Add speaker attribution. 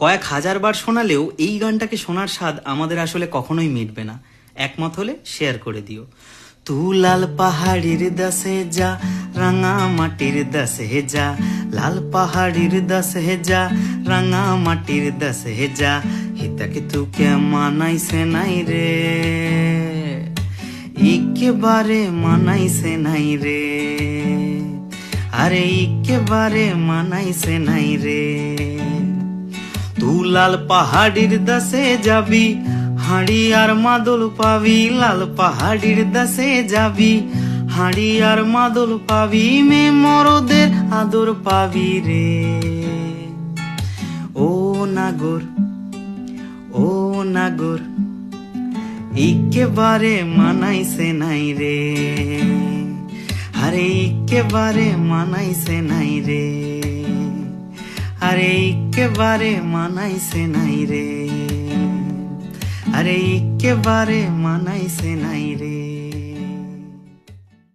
Speaker 1: কয়েক হাজার বার শোনালেও এই গানটাকে শোনার স্বাদ আমাদের আসলে কখনোই মিটবে না। একমত হলে শেয়ার করে দিও। তু লাল পাহাড়ির দাসে যা, রাঙা মাটির দাসে যা, লাল পাহাড়ির দাসে যা, রাঙা মাটির দাসে যা, হিতাকে তুকে মানাইছে নাই রে, একেবারে মানাইছে নাই রে, আরে একেবারে মানাইছে নাই রে। তু লাল পাহাড়ির দাসে যাবি, হাঁড়ি আর মাদল পাবি, লাল পাহাড়ির দাসে যাবি, হাঁড়ি আর মাদল পাবি, মে মরদের আদর পাবি রে। ও নাগর, ও নাগর, একেবারে মানাইছে নাই রে, আরে একেবারে মানাইছে নাই রে, আরে একেবারে মানাইছে নাই রে, আরে একেবারে মানাইছে নাই রে।